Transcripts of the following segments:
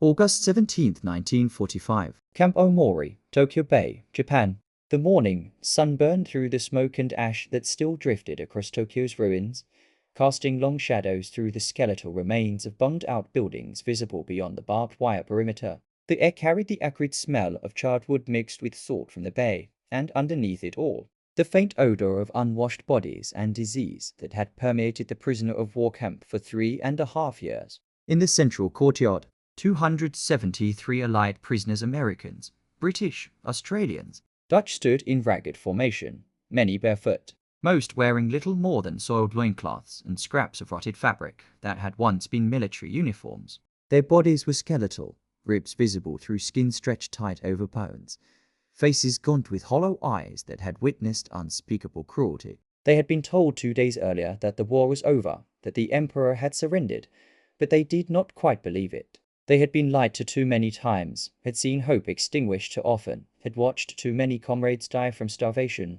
August 17, 1945. Camp Omori, Tokyo Bay, Japan. The morning sun burned through the smoke and ash that still drifted across Tokyo's ruins, casting long shadows through the skeletal remains of bombed-out buildings visible beyond the barbed wire perimeter. The air carried the acrid smell of charred wood mixed with salt from the bay, and underneath it all, the faint odor of unwashed bodies and disease that had permeated the prisoner of war camp for 3.5 years. In the central courtyard, 273 Allied prisoners, Americans, British, Australians, Dutch, stood in ragged formation, many barefoot, most wearing little more than soiled loincloths and scraps of rotted fabric that had once been military uniforms. Their bodies were skeletal, ribs visible through skin stretched tight over bones, faces gaunt with hollow eyes that had witnessed unspeakable cruelty. They had been told 2 days earlier that the war was over, that the emperor had surrendered, but they did not quite believe it. They had been lied to too many times, had seen hope extinguished too often, had watched too many comrades die from starvation,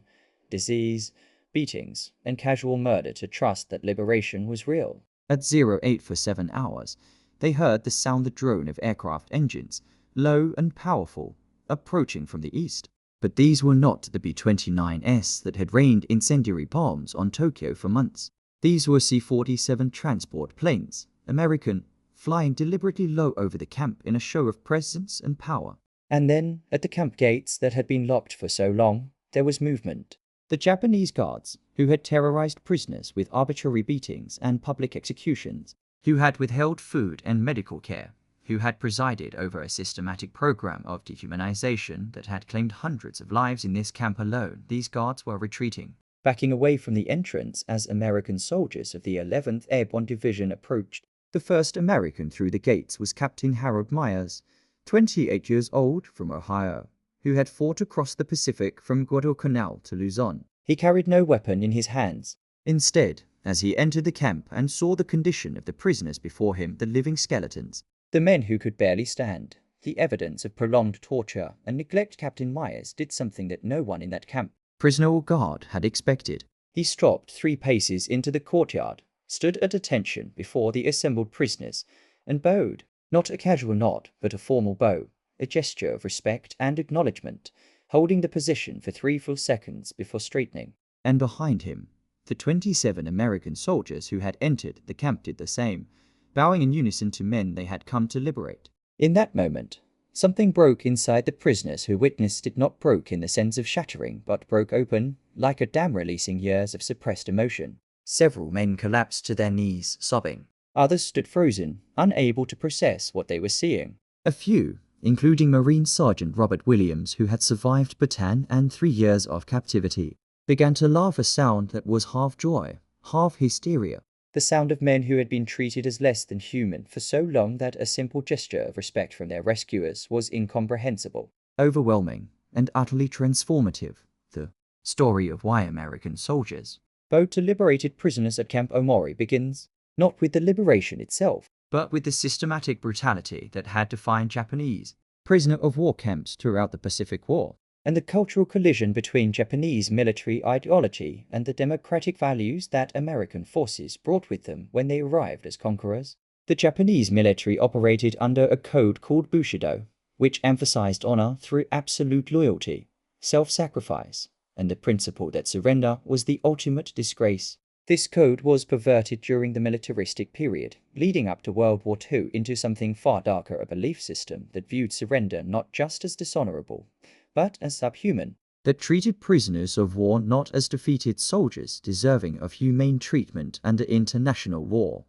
disease, beatings, and casual murder to trust that liberation was real. At 08 for 7 hours, they heard the sound, the drone of aircraft engines, low and powerful, approaching from the east. But these were not the B-29s that had rained incendiary bombs on Tokyo for months. These were C-47 transport planes, American, flying deliberately low over the camp in a show of presence and power. And then, at the camp gates that had been locked for so long, there was movement. The Japanese guards, who had terrorized prisoners with arbitrary beatings and public executions, who had withheld food and medical care, who had presided over a systematic program of dehumanization that had claimed hundreds of lives in this camp alone, these guards were retreating, backing away from the entrance as American soldiers of the 11th Airborne Division approached. The first American through the gates was Captain Harold Myers, 28 years old, from Ohio, who had fought across the Pacific from Guadalcanal to Luzon. He carried no weapon in his hands. Instead, as he entered the camp and saw the condition of the prisoners before him, the living skeletons, the men who could barely stand, the evidence of prolonged torture and neglect, Captain Myers did something that no one in that camp, prisoner or guard, had expected. He strolled 3 paces into the courtyard, stood at attention before the assembled prisoners, and bowed, not a casual nod, but a formal bow, a gesture of respect and acknowledgement, holding the position for 3 full seconds before straightening. And behind him, the 27 American soldiers who had entered the camp did the same, bowing in unison to men they had come to liberate. In that moment, something broke inside the prisoners who witnessed it. Not broke in the sense of shattering, but broke open, like a dam releasing years of suppressed emotion. Several men collapsed to their knees, sobbing. Others stood frozen, unable to process what they were seeing. A few, including Marine Sergeant Robert Williams, who had survived Bataan and 3 years of captivity, began to laugh, a sound that was half joy, half hysteria. The sound of men who had been treated as less than human for so long that a simple gesture of respect from their rescuers was incomprehensible. Overwhelming and utterly transformative, the story of why American soldiers bowed to liberated prisoners at Camp Omori begins, not with the liberation itself, but with the systematic brutality that had defined Japanese prisoner of war camps throughout the Pacific War, and the cultural collision between Japanese military ideology and the democratic values that American forces brought with them when they arrived as conquerors. The Japanese military operated under a code called Bushido, which emphasized honor through absolute loyalty, self-sacrifice, and the principle that surrender was the ultimate disgrace. This code was perverted during the militaristic period, leading up to World War II, into something far darker, a belief system that viewed surrender not just as dishonorable, but as subhuman. That treated prisoners of war not as defeated soldiers deserving of humane treatment under international law,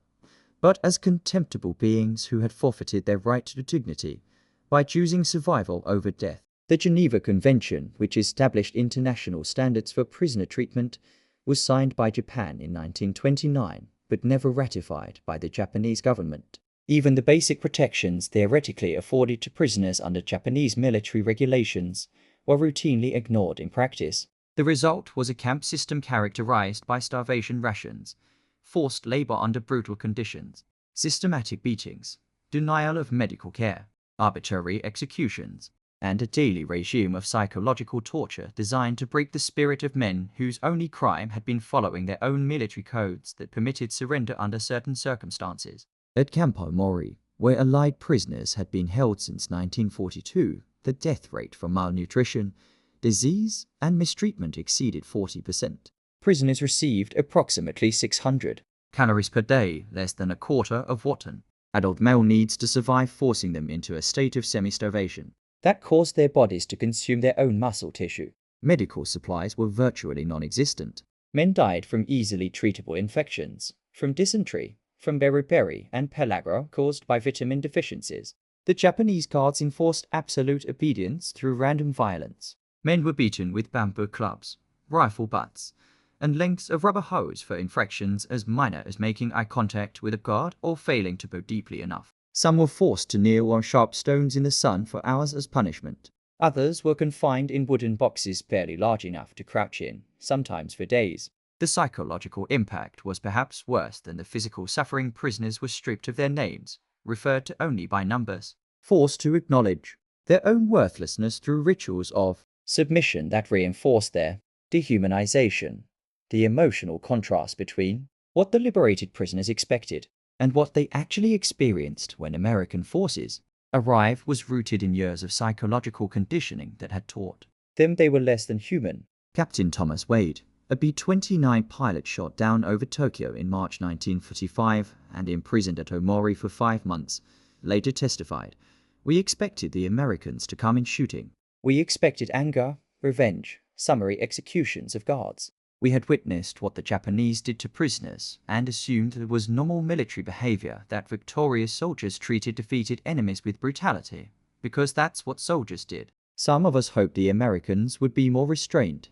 but as contemptible beings who had forfeited their right to dignity by choosing survival over death. The Geneva Convention, which established international standards for prisoner treatment, was signed by Japan in 1929, but never ratified by the Japanese government. Even the basic protections theoretically afforded to prisoners under Japanese military regulations were routinely ignored in practice. The result was a camp system characterized by starvation rations, forced labor under brutal conditions, systematic beatings, denial of medical care, arbitrary executions, and a daily regime of psychological torture designed to break the spirit of men whose only crime had been following their own military codes that permitted surrender under certain circumstances. At Camp Omori, where Allied prisoners had been held since 1942, the death rate from malnutrition, disease, and mistreatment exceeded 40%. Prisoners received approximately 600 calories per day, less than a quarter of what an adult male needs to survive, forcing them into a state of semi-starvation. That caused their bodies to consume their own muscle tissue. Medical supplies were virtually non-existent. Men died from easily treatable infections, from dysentery, from beriberi and pellagra caused by vitamin deficiencies. The Japanese guards enforced absolute obedience through random violence. Men were beaten with bamboo clubs, rifle butts, and lengths of rubber hose for infractions as minor as making eye contact with a guard or failing to bow deeply enough. Some were forced to kneel on sharp stones in the sun for hours as punishment. Others were confined in wooden boxes barely large enough to crouch in, sometimes for days. The psychological impact was perhaps worse than the physical suffering. Prisoners were stripped of their names, referred to only by numbers, forced to acknowledge their own worthlessness through rituals of submission that reinforced their dehumanization. The emotional contrast between what the liberated prisoners expected and what they actually experienced when American forces arrived was rooted in years of psychological conditioning that had taught them they were less than human. Captain Thomas Wade, a B-29 pilot shot down over Tokyo in March 1945 and imprisoned at Omori for 5 months, later testified, "We expected the Americans to come in shooting. We expected anger, revenge, summary executions of guards. We had witnessed what the Japanese did to prisoners and assumed it was normal military behavior that victorious soldiers treated defeated enemies with brutality, because that's what soldiers did. Some of us hoped the Americans would be more restrained,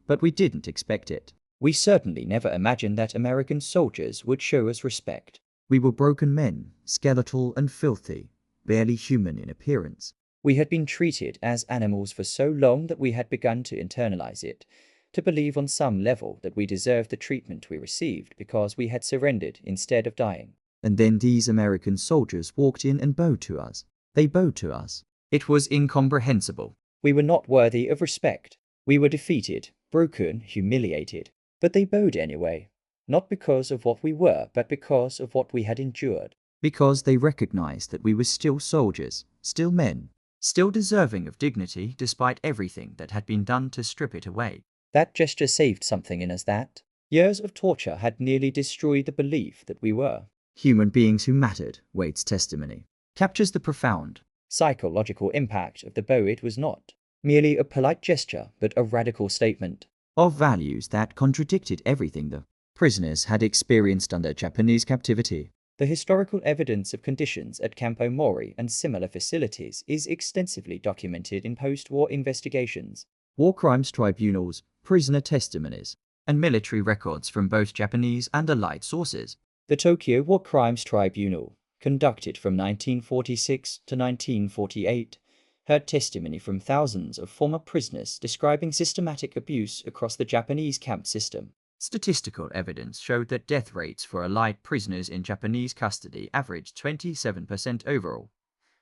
but we didn't expect it. We certainly never imagined that American soldiers would show us respect. We were broken men, skeletal and filthy, barely human in appearance. We had been treated as animals for so long that we had begun to internalize it, to believe on some level that we deserved the treatment we received because we had surrendered instead of dying. And then these American soldiers walked in and bowed to us. They bowed to us. It was incomprehensible. We were not worthy of respect. We were defeated, broken, humiliated. But they bowed anyway, not because of what we were, but because of what we had endured. Because they recognized that we were still soldiers, still men, still deserving of dignity despite everything that had been done to strip it away. That gesture saved something in us that years of torture had nearly destroyed the belief that we were human beings who mattered. Wade's testimony captures the profound psychological impact of the bow. It was not merely a polite gesture, but a radical statement of values that contradicted everything the prisoners had experienced under Japanese captivity. The historical evidence of conditions at Camp Omori and similar facilities is extensively documented in post-war investigations, war crimes tribunals, prisoner testimonies, and military records from both Japanese and Allied sources. The Tokyo War Crimes Tribunal, conducted from 1946 to 1948, heard testimony from thousands of former prisoners describing systematic abuse across the Japanese camp system. Statistical evidence showed that death rates for Allied prisoners in Japanese custody averaged 27% overall,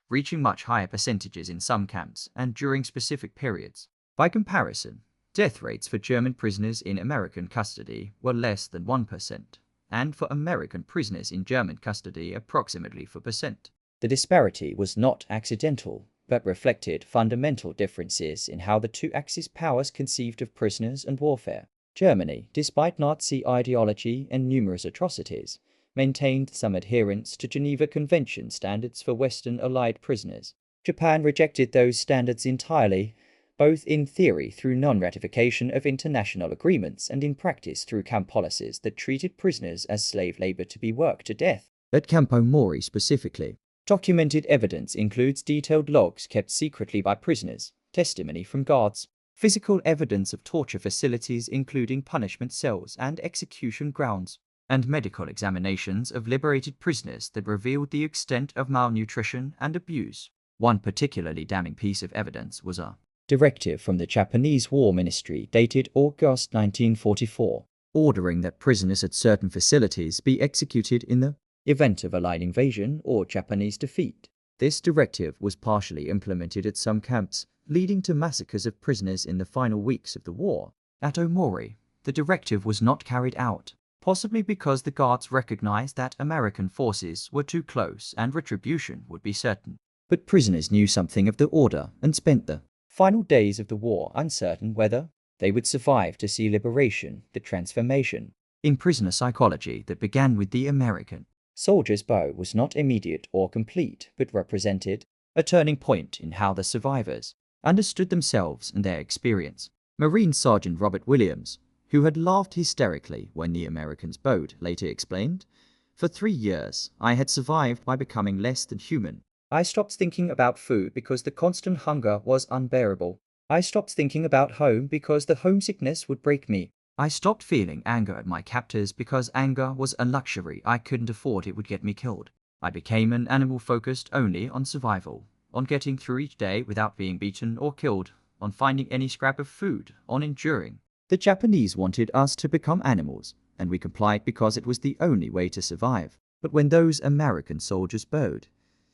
reaching much higher percentages in some camps and during specific periods. By comparison, death rates for German prisoners in American custody were less than 1%, and for American prisoners in German custody approximately 4%. The disparity was not accidental, but reflected fundamental differences in how the two Axis powers conceived of prisoners and warfare. Germany, despite Nazi ideology and numerous atrocities, maintained some adherence to Geneva Convention standards for Western Allied prisoners. Japan rejected those standards entirely, both in theory through non-ratification of international agreements and in practice through camp policies that treated prisoners as slave labor to be worked to death. At Camp Omori specifically, documented evidence includes detailed logs kept secretly by prisoners, testimony from guards, physical evidence of torture facilities including punishment cells and execution grounds, and medical examinations of liberated prisoners that revealed the extent of malnutrition and abuse. One particularly damning piece of evidence was a directive from the Japanese War Ministry dated August 1944, ordering that prisoners at certain facilities be executed in the event of Allied invasion or Japanese defeat. This directive was partially implemented at some camps, leading to massacres of prisoners in the final weeks of the war. At Omori, the directive was not carried out. possibly because the guards recognized that American forces were too close and retribution would be certain. But prisoners knew something of the order and spent the final days of the war uncertain whether they would survive to see liberation, the transformation. In prisoner psychology that began with the American soldier's bow was not immediate or complete, but represented a turning point in how the survivors understood themselves and their experience. Marine Sergeant Robert Williams, who had laughed hysterically when the Americans bowed, later explained, "For 3 years, I had survived by becoming less than human. I stopped thinking about food because the constant hunger was unbearable. I stopped thinking about home because the homesickness would break me. I stopped feeling anger at my captors because anger was a luxury I couldn't afford, it would get me killed. I became an animal focused only on survival, on getting through each day without being beaten or killed, on finding any scrap of food, on enduring." The Japanese wanted us to become animals, and we complied because it was the only way to survive. But when those American soldiers bowed,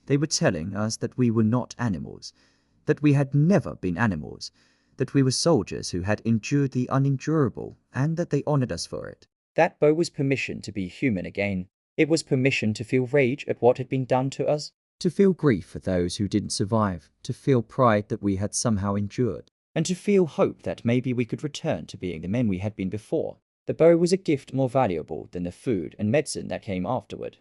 they were telling us that we were not animals, that we had never been animals, that we were soldiers who had endured the unendurable, and that they honored us for it. That bow was permission to be human again. It was permission to feel rage at what had been done to us, to feel grief for those who didn't survive, to feel pride that we had somehow endured, and to feel hope that maybe we could return to being the men we had been before. The bow was a gift more valuable than the food and medicine that came afterward,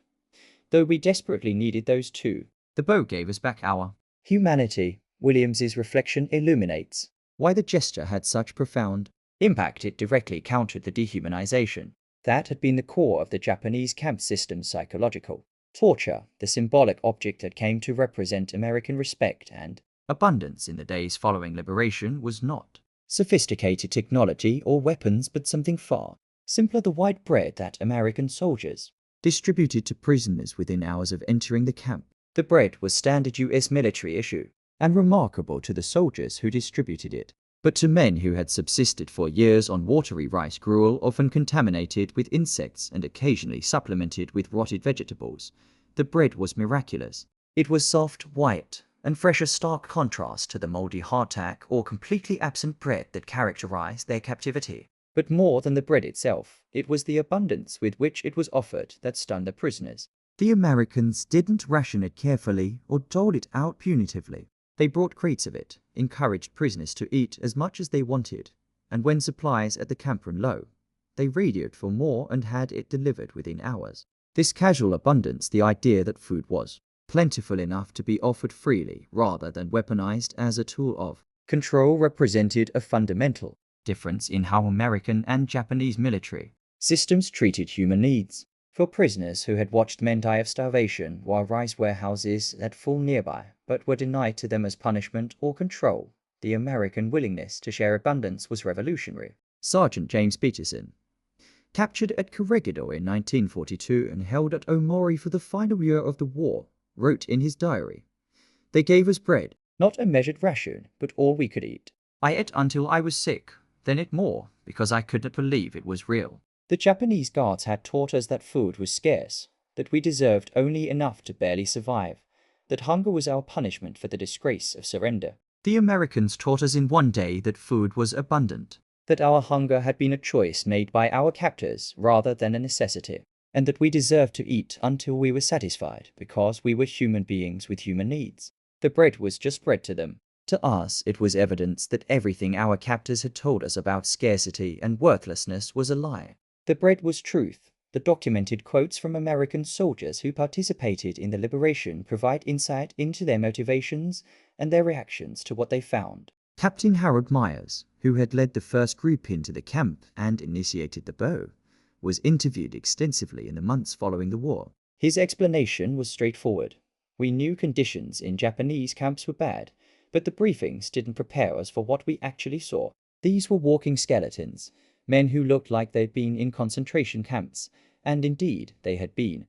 though we desperately needed those too. The bow gave us back our humanity. Williams's reflection illuminates why the gesture had such profound impact. It directly countered the dehumanization that had been the core of the Japanese camp system's psychological torture, the symbolic object that came to represent American respect and abundance in the days following liberation was not sophisticated technology or weapons, but something far simpler: the white bread that American soldiers distributed to prisoners within hours of entering the camp. The bread was standard U.S. military issue, and remarkable to the soldiers who distributed it. But to men who had subsisted for years on watery rice gruel, often contaminated with insects and occasionally supplemented with rotted vegetables, the bread was miraculous. It was soft, white, and fresh, a stark contrast to the moldy hardtack or completely absent bread that characterized their captivity. But more than the bread itself, it was the abundance with which it was offered that stunned the prisoners. The Americans didn't ration it carefully or dole it out punitively. They brought crates of it, encouraged prisoners to eat as much as they wanted, and when supplies at the camp ran low, they radioed for more and had it delivered within hours. This casual abundance, the idea that food was plentiful enough to be offered freely rather than weaponized as a tool of control, represented a fundamental difference in how American and Japanese military systems treated human needs. For prisoners who had watched men die of starvation while rice warehouses had fallen nearby but were denied to them as punishment or control, the American willingness to share abundance was revolutionary. Sergeant James Peterson, captured at Corregidor in 1942 and held at Omori for the final year of the war, wrote in his diary, "They gave us bread, not a measured ration, but all we could eat. I ate until I was sick, then ate more, because I could not believe it was real." The Japanese guards had taught us that food was scarce, that we deserved only enough to barely survive, that hunger was our punishment for the disgrace of surrender. The Americans taught us in one day that food was abundant, that our hunger had been a choice made by our captors rather than a necessity, and that we deserved to eat until we were satisfied because we were human beings with human needs. The bread was just bread to them. To us, it was evidence that everything our captors had told us about scarcity and worthlessness was a lie. The bread was truth. The documented quotes from American soldiers who participated in the liberation provide insight into their motivations and their reactions to what they found. Captain Harold Myers, who had led the first group into the camp and initiated the bow, was interviewed extensively in the months following the war. His explanation was straightforward. We knew conditions in Japanese camps were bad, but the briefings didn't prepare us for what we actually saw. These were walking skeletons, men who looked like they'd been in concentration camps, and indeed they had been,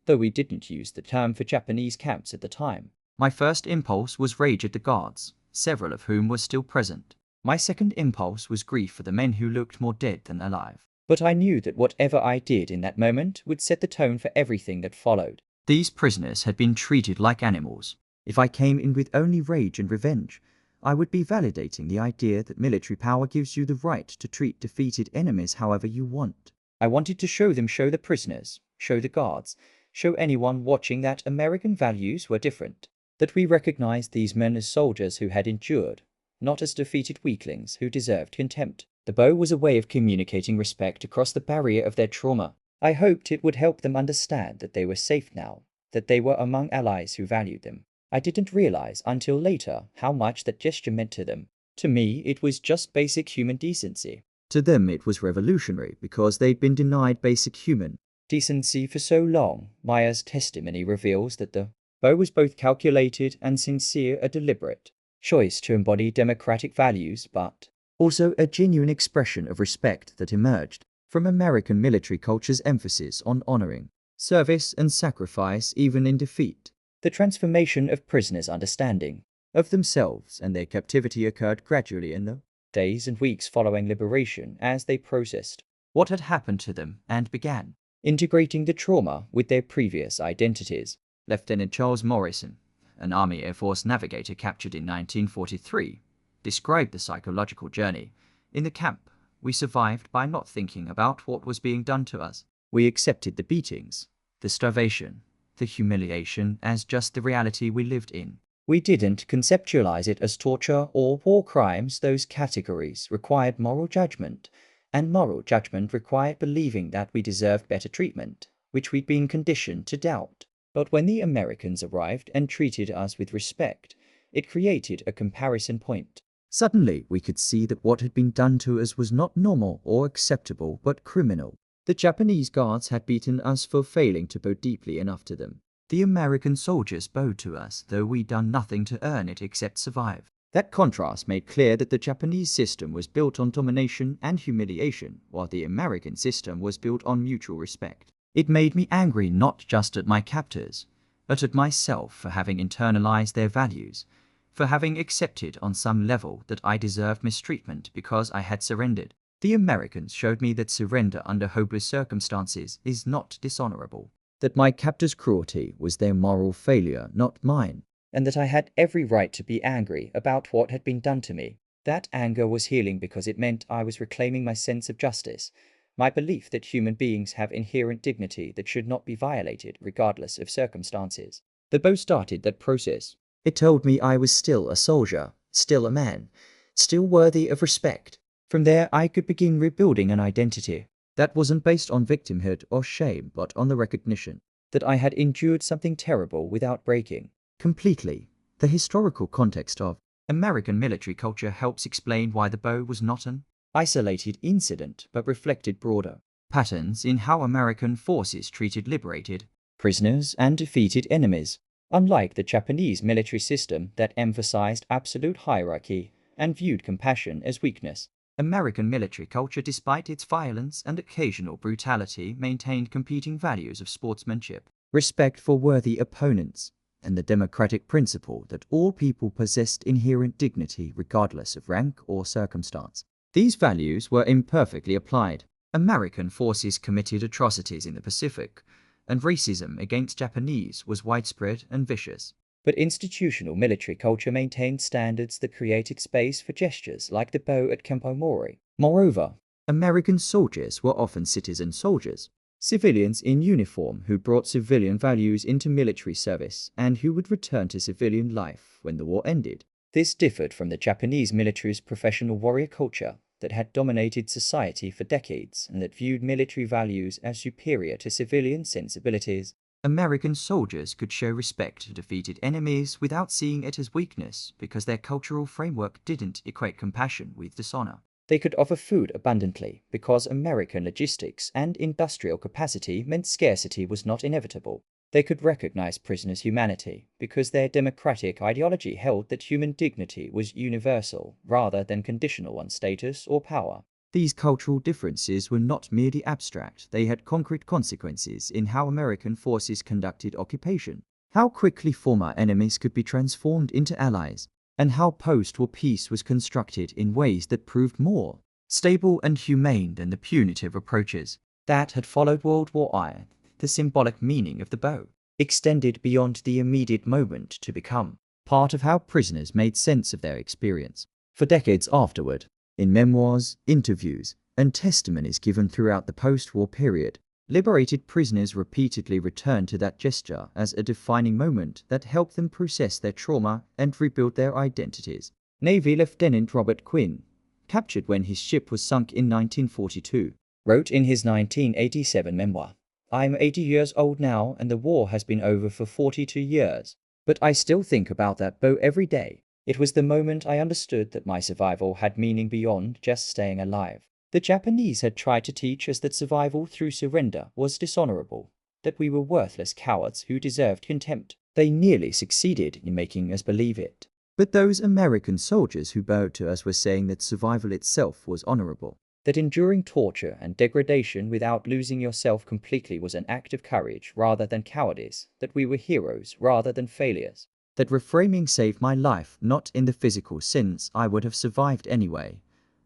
though we didn't use the term for Japanese camps at the time. My first impulse was rage at the guards, several of whom were still present. My second impulse was grief for the men who looked more dead than alive. But I knew that whatever I did in that moment would set the tone for everything that followed. These prisoners had been treated like animals. If I came in with only rage and revenge, I would be validating the idea that military power gives you the right to treat defeated enemies however you want. I wanted to show the prisoners, show the guards, show anyone watching that American values were different, that we recognized these men as soldiers who had endured, not as defeated weaklings who deserved contempt. The bow was a way of communicating respect across the barrier of their trauma. I hoped it would help them understand that they were safe now, that they were among allies who valued them. I didn't realize until later how much that gesture meant to them. To me, it was just basic human decency. To them, it was revolutionary because they'd been denied basic human decency for so long. Maya's testimony reveals that the bow was both calculated and sincere, a deliberate choice to embody democratic values, but also a genuine expression of respect that emerged from American military culture's emphasis on honoring service and sacrifice even in defeat. The transformation of prisoners' understanding of themselves and their captivity occurred gradually in the days and weeks following liberation as they processed what had happened to them and began integrating the trauma with their previous identities. Lieutenant Charles Morrison, an Army Air Force navigator captured in 1943, described the psychological journey. In the camp, we survived by not thinking about what was being done to us. We accepted the beatings, the starvation, the humiliation as just the reality we lived in. We didn't conceptualize it as torture or war crimes. Those categories required moral judgment, and moral judgment required believing that we deserved better treatment, which we'd been conditioned to doubt. But when the Americans arrived and treated us with respect, it created a comparison point. Suddenly, we could see that what had been done to us was not normal or acceptable, but criminal. The Japanese guards had beaten us for failing to bow deeply enough to them. The American soldiers bowed to us, though we'd done nothing to earn it except survive. That contrast made clear that the Japanese system was built on domination and humiliation, while the American system was built on mutual respect. It made me angry not just at my captors, but at myself for having internalized their values, for having accepted on some level that I deserved mistreatment because I had surrendered. The Americans showed me that surrender under hopeless circumstances is not dishonorable, that my captors' cruelty was their moral failure, not mine, and that I had every right to be angry about what had been done to me. That anger was healing because it meant I was reclaiming my sense of justice, my belief that human beings have inherent dignity that should not be violated regardless of circumstances. The bow started that process. It told me I was still a soldier, still a man, still worthy of respect. From there, I could begin rebuilding an identity that wasn't based on victimhood or shame, but on the recognition that I had endured something terrible without breaking completely. The historical context of American military culture helps explain why the bow was not an isolated incident, but reflected broader patterns in how American forces treated liberated prisoners and defeated enemies. Unlike the Japanese military system that emphasized absolute hierarchy and viewed compassion as weakness, American military culture, despite its violence and occasional brutality, maintained competing values of sportsmanship, respect for worthy opponents, and the democratic principle that all people possessed inherent dignity regardless of rank or circumstance. These values were imperfectly applied. American forces committed atrocities in the Pacific, and racism against Japanese was widespread and vicious. But institutional military culture maintained standards that created space for gestures like the bow at Campo Mori. Moreover, American soldiers were often citizen soldiers, civilians in uniform who brought civilian values into military service and who would return to civilian life when the war ended. This differed from the Japanese military's professional warrior culture that had dominated society for decades and that viewed military values as superior to civilian sensibilities. American soldiers could show respect to defeated enemies without seeing it as weakness because their cultural framework didn't equate compassion with dishonor. They could offer food abundantly because American logistics and industrial capacity meant scarcity was not inevitable. They could recognize prisoners' humanity because their democratic ideology held that human dignity was universal rather than conditional on status or power. These cultural differences were not merely abstract, they had concrete consequences in how American forces conducted occupation, how quickly former enemies could be transformed into allies, and how post-war peace was constructed in ways that proved more stable and humane than the punitive approaches that had followed World War I. The symbolic meaning of the bow extended beyond the immediate moment to become part of how prisoners made sense of their experience. For decades afterward, in memoirs, interviews, and testimonies given throughout the post-war period. Liberated prisoners repeatedly returned to that gesture as a defining moment that helped them process their trauma and rebuild their identities. Navy Lieutenant Robert Quinn, captured when his ship was sunk in 1942, wrote in his 1987 memoir, "I'm 80 years old now and the war has been over for 42 years, but I still think about that boat every day. It was the moment I understood that my survival had meaning beyond just staying alive." The Japanese had tried to teach us that survival through surrender was dishonorable, that we were worthless cowards who deserved contempt. They nearly succeeded in making us believe it. But those American soldiers who bowed to us were saying that survival itself was honorable. That enduring torture and degradation without losing yourself completely was an act of courage rather than cowardice, that we were heroes rather than failures. That reframing saved my life, not in the physical sense I would have survived anyway,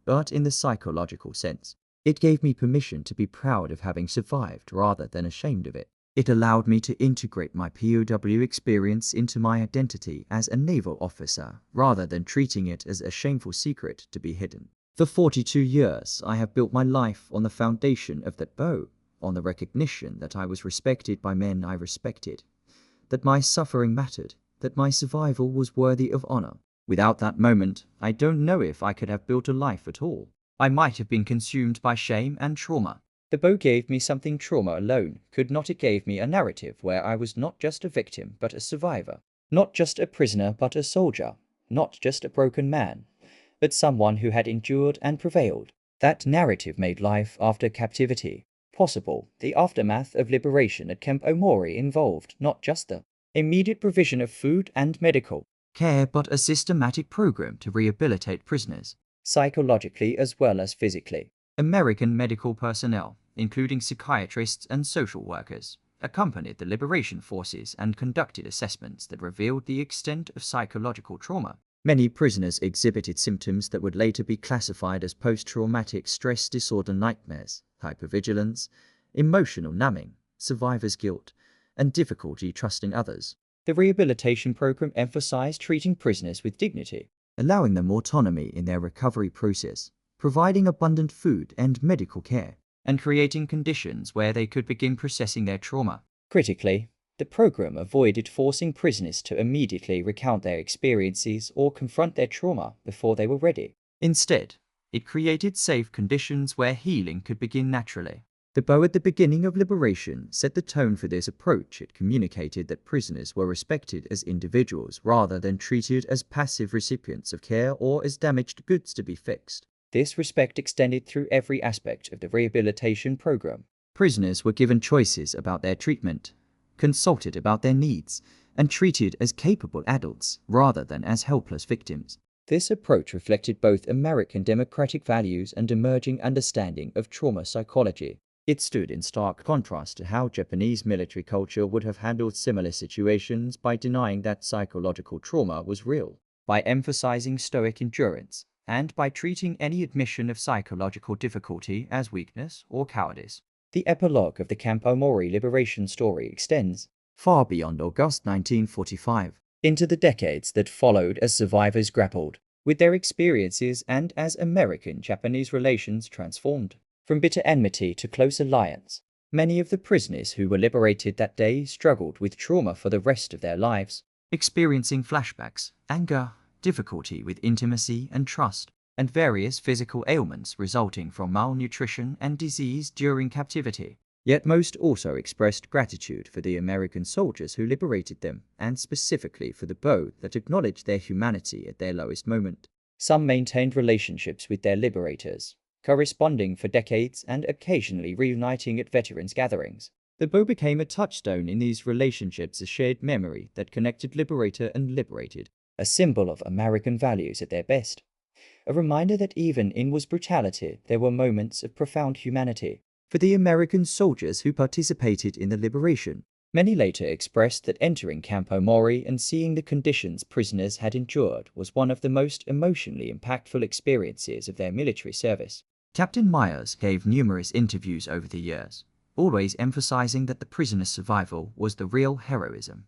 but in the psychological sense. It gave me permission to be proud of having survived rather than ashamed of it. It allowed me to integrate my POW experience into my identity as a naval officer rather than treating it as a shameful secret to be hidden. For 42 years, I have built my life on the foundation of that bow, on the recognition that I was respected by men I respected, that my suffering mattered, that my survival was worthy of honor. Without that moment, I don't know if I could have built a life at all. I might have been consumed by shame and trauma. The bow gave me something trauma alone could not. It gave me a narrative where I was not just a victim but a survivor, not just a prisoner but a soldier, not just a broken man, but someone who had endured and prevailed. That narrative made life after captivity possible. The aftermath of liberation at Camp Omori involved not just the immediate provision of food and medical care, but a systematic program to rehabilitate prisoners, psychologically as well as physically. American medical personnel, including psychiatrists and social workers, accompanied the liberation forces and conducted assessments that revealed the extent of psychological trauma. Many prisoners exhibited symptoms that would later be classified as post-traumatic stress disorder nightmares, hypervigilance, emotional numbing, survivor's guilt, and difficulty trusting others. The rehabilitation program emphasized treating prisoners with dignity, allowing them autonomy in their recovery process, providing abundant food and medical care, and creating conditions where they could begin processing their trauma. Critically, the program avoided forcing prisoners to immediately recount their experiences or confront their trauma before they were ready. Instead, it created safe conditions where healing could begin naturally. The bow at the beginning of liberation set the tone for this approach. It communicated that prisoners were respected as individuals rather than treated as passive recipients of care or as damaged goods to be fixed. This respect extended through every aspect of the rehabilitation program. Prisoners were given choices about their treatment, consulted about their needs, and treated as capable adults rather than as helpless victims. This approach reflected both American democratic values and emerging understanding of trauma psychology. It stood in stark contrast to how Japanese military culture would have handled similar situations by denying that psychological trauma was real, by emphasizing stoic endurance, and by treating any admission of psychological difficulty as weakness or cowardice. The epilogue of the Camp Omori liberation story extends far beyond August 1945, into the decades that followed as survivors grappled with their experiences and as American-Japanese relations transformed from bitter enmity to close alliance. Many of the prisoners who were liberated that day struggled with trauma for the rest of their lives, experiencing flashbacks, anger, difficulty with intimacy and trust, and various physical ailments resulting from malnutrition and disease during captivity. Yet most also expressed gratitude for the American soldiers who liberated them, and specifically for the bow that acknowledged their humanity at their lowest moment. Some maintained relationships with their liberators, corresponding for decades and occasionally reuniting at veterans' gatherings. The bow became a touchstone in these relationships, a shared memory that connected liberator and liberated, a symbol of American values at their best, a reminder that even in war's brutality there were moments of profound humanity. For the American soldiers who participated in the liberation, many later expressed that entering Camp Omori and seeing the conditions prisoners had endured was one of the most emotionally impactful experiences of their military service. Captain Myers gave numerous interviews over the years, always emphasizing that the prisoner's survival was the real heroism,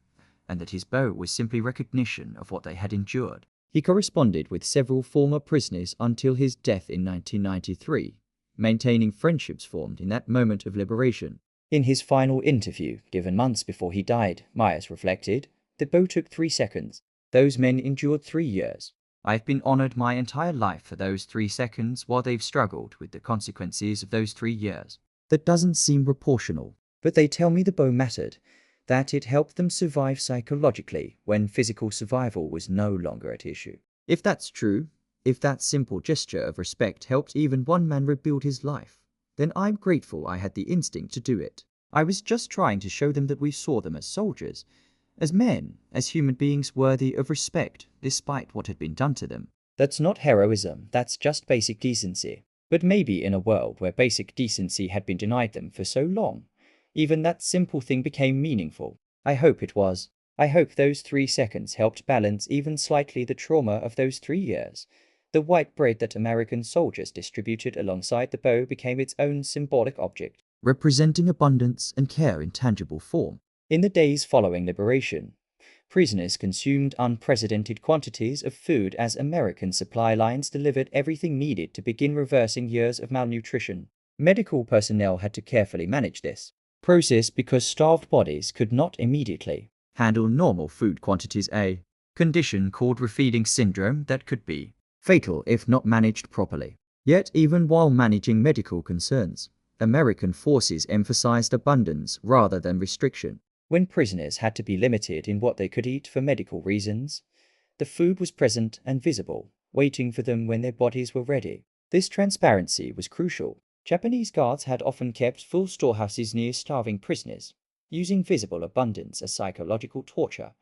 and that his bow was simply recognition of what they had endured. He corresponded with several former prisoners until his death in 1993, maintaining friendships formed in that moment of liberation. In his final interview, given months before he died, Myers reflected, "The bow took 3 seconds. Those men endured 3 years. I've been honored my entire life for those 3 seconds while they've struggled with the consequences of those 3 years." That doesn't seem proportional. But they tell me the bow mattered, that it helped them survive psychologically when physical survival was no longer at issue. If that's true, if that simple gesture of respect helped even one man rebuild his life, then I'm grateful I had the instinct to do it. I was just trying to show them that we saw them as soldiers, as men, as human beings worthy of respect despite what had been done to them. That's not heroism, that's just basic decency. But maybe in a world where basic decency had been denied them for so long, even that simple thing became meaningful. I hope it was. I hope those 3 seconds helped balance even slightly the trauma of those 3 years. The white bread that American soldiers distributed alongside the bow became its own symbolic object, representing abundance and care in tangible form. In the days following liberation, prisoners consumed unprecedented quantities of food as American supply lines delivered everything needed to begin reversing years of malnutrition. Medical personnel had to carefully manage this process because starved bodies could not immediately handle normal food quantities, a condition called refeeding syndrome that could be fatal if not managed properly. Yet even while managing medical concerns, American forces emphasized abundance rather than restriction. When prisoners had to be limited in what they could eat for medical reasons, the food was present and visible, waiting for them when their bodies were ready. This transparency was crucial. Japanese guards had often kept full storehouses near starving prisoners, using visible abundance as psychological torture,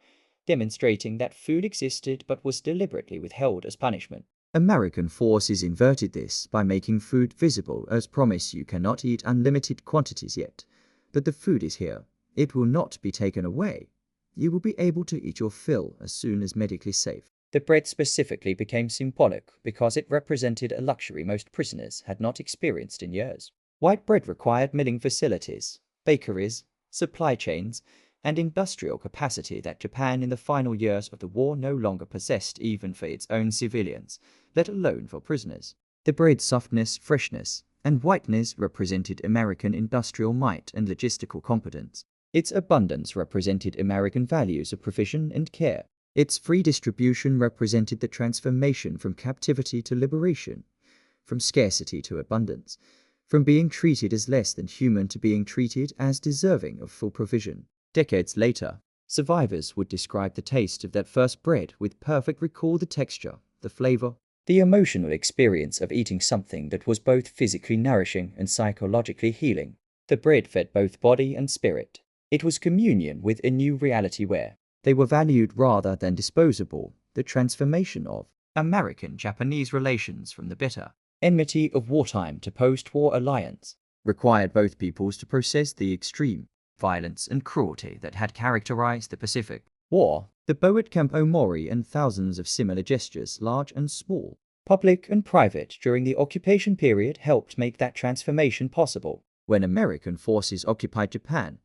demonstrating that food existed but was deliberately withheld as punishment. American forces inverted this by making food visible as promise: you cannot eat unlimited quantities yet, but the food is here. It will not be taken away. You will be able to eat your fill as soon as medically safe. The bread specifically became symbolic because it represented a luxury most prisoners had not experienced in years. White bread required milling facilities, bakeries, supply chains, and industrial capacity that Japan in the final years of the war no longer possessed even for its own civilians, let alone for prisoners. The bread's softness, freshness, and whiteness represented American industrial might and logistical competence. Its abundance represented American values of provision and care. Its free distribution represented the transformation from captivity to liberation, from scarcity to abundance, from being treated as less than human to being treated as deserving of full provision. Decades later, survivors would describe the taste of that first bread with perfect recall: the texture, the flavor, the emotional experience of eating something that was both physically nourishing and psychologically healing. The bread fed both body and spirit. It was communion with a new reality where they were valued rather than disposable. The transformation of American-Japanese relations from the bitter enmity of wartime to post-war alliance required both peoples to process the extreme violence and cruelty that had characterized the Pacific War. The bow at Camp Omori and thousands of similar gestures, large and small, public and private, during the occupation period helped make that transformation possible. When American forces occupied Japan,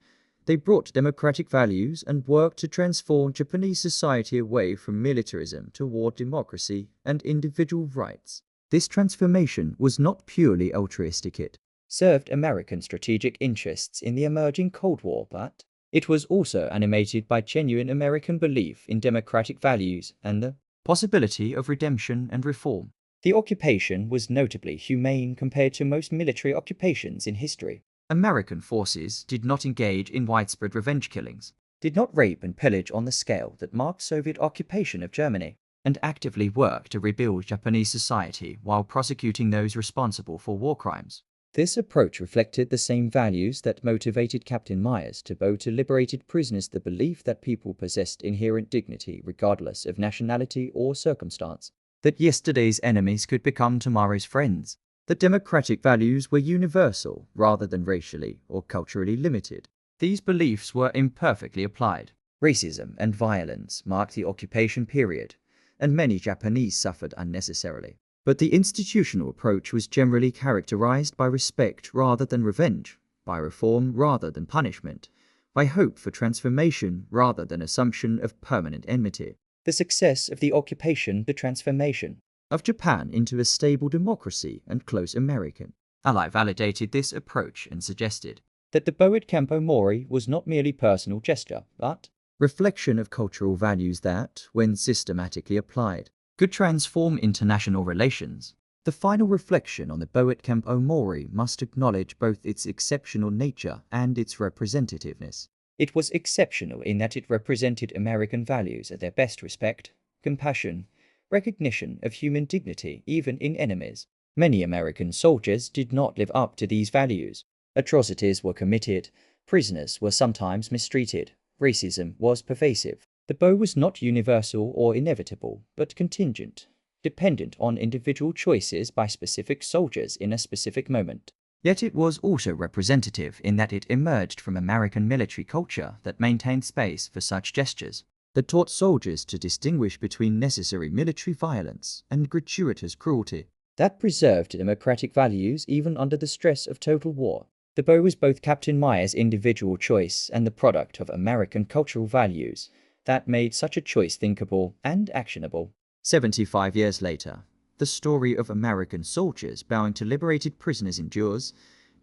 they brought democratic values and worked to transform Japanese society away from militarism toward democracy and individual rights. This transformation was not purely altruistic. It served American strategic interests in the emerging Cold War, but it was also animated by genuine American belief in democratic values and the possibility of redemption and reform. The occupation was notably humane compared to most military occupations in history. American forces did not engage in widespread revenge killings, did not rape and pillage on the scale that marked Soviet occupation of Germany, and actively worked to rebuild Japanese society while prosecuting those responsible for war crimes. This approach reflected the same values that motivated Captain Myers to bow to liberated prisoners: the belief that people possessed inherent dignity regardless of nationality or circumstance, that yesterday's enemies could become tomorrow's friends, that democratic values were universal rather than racially or culturally limited. These beliefs were imperfectly applied. Racism and violence marked the occupation period, and many Japanese suffered unnecessarily. But the institutional approach was generally characterized by respect rather than revenge, by reform rather than punishment, by hope for transformation rather than assumption of permanent enmity. The success of the occupation, the transformation of Japan into a stable democracy and close American Ally validated this approach and suggested that the bow at Campo Mori was not merely personal gesture, but reflection of cultural values that, when systematically applied, could transform international relations. The final reflection on the bow at Campo Mori must acknowledge both its exceptional nature and its representativeness. it was exceptional in that it represented American values at their best: respect, compassion, recognition of human dignity even in enemies. Many American soldiers did not live up to these values. Atrocities were committed, prisoners were sometimes mistreated, racism was pervasive. The bow was not universal or inevitable, but contingent, dependent on individual choices by specific soldiers in a specific moment. Yet it was also representative in that it emerged from American military culture that maintained space for such gestures, that taught soldiers to distinguish between necessary military violence and gratuitous cruelty, that preserved democratic values even under the stress of total war. The bow was both Captain Meyer's individual choice and the product of American cultural values that made such a choice thinkable and actionable. 75 years later, the story of American soldiers bowing to liberated prisoners endures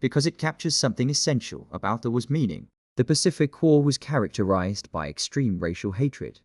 because it captures something essential about the war's meaning. The Pacific War was characterized by extreme racial hatred,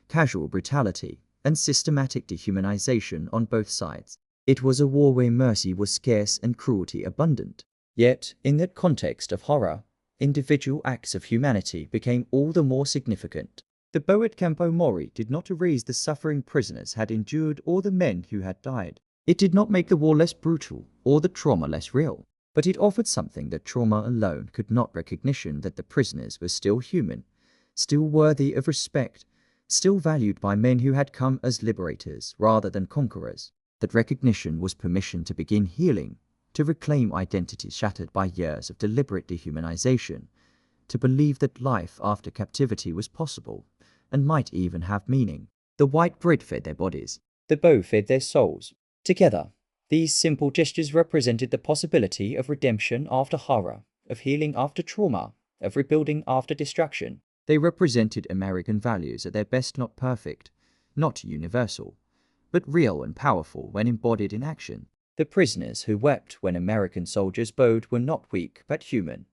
casual brutality, and systematic dehumanization on both sides. It was a war where mercy was scarce and cruelty abundant. Yet, in that context of horror, individual acts of humanity became all the more significant. The bow at Campo Mori did not erase the suffering prisoners had endured or the men who had died. It did not make the war less brutal or the trauma less real, but it offered something that trauma alone could not: recognition that the prisoners were still human, still worthy of respect, still valued by men who had come as liberators rather than conquerors. That recognition was permission to begin healing, to reclaim identities shattered by years of deliberate dehumanization, to believe that life after captivity was possible and might even have meaning. The white bread fed their bodies. The bow fed their souls. Together, these simple gestures represented the possibility of redemption after horror, of healing after trauma, of rebuilding after destruction. They represented American values at their best: not perfect, not universal, but real and powerful when embodied in action. The prisoners who wept when American soldiers bowed were not weak but human,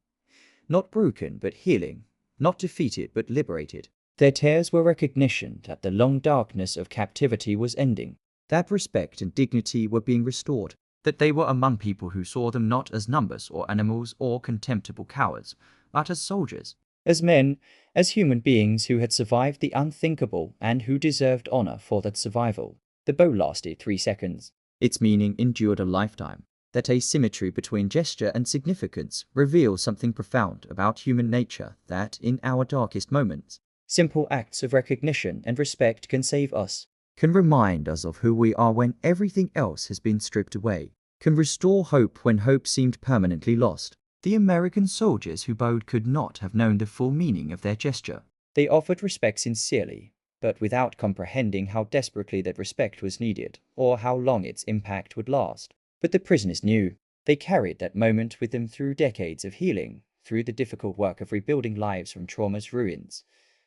not broken but healing, not defeated but liberated. Their tears were recognition that the long darkness of captivity was ending, that respect and dignity were being restored, that they were among people who saw them not as numbers or animals or contemptible cowards, but as soldiers, as men, as human beings who had survived the unthinkable and who deserved honor for that survival. The bow lasted 3 seconds. Its meaning endured a lifetime. That asymmetry between gesture and significance reveals something profound about human nature, that in our darkest moments, simple acts of recognition and respect can save us, can remind us of who we are when everything else has been stripped away, can restore hope when hope seemed permanently lost. The American soldiers who bowed could not have known the full meaning of their gesture. They offered respect sincerely, but without comprehending how desperately that respect was needed, or how long its impact would last. But the prisoners knew. They carried that moment with them through decades of healing, through the difficult work of rebuilding lives from trauma's ruins,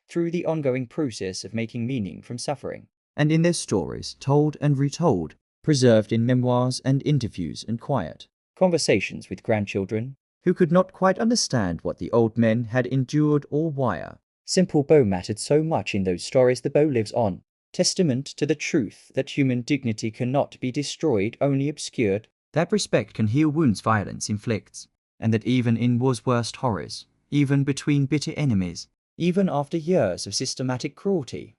through the ongoing process of making meaning from suffering. And in their stories, told and retold, preserved in memoirs and interviews and quiet conversations with grandchildren, who could not quite understand what the old men had endured or why. Simple bow mattered so much in those stories. The bow lives on, testament to the truth that human dignity cannot be destroyed, only obscured, that respect can heal wounds violence inflicts, and that even in war's worst horrors, even between bitter enemies, even after years of systematic cruelty,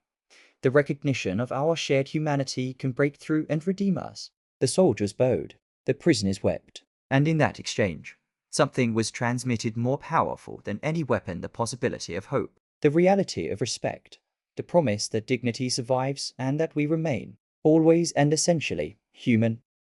the recognition of our shared humanity can break through and redeem us. The soldiers bowed, the prisoners wept, and in that exchange, something was transmitted more powerful than any weapon: the possibility of hope, the reality of respect, the promise that dignity survives and that we remain, always and essentially, human.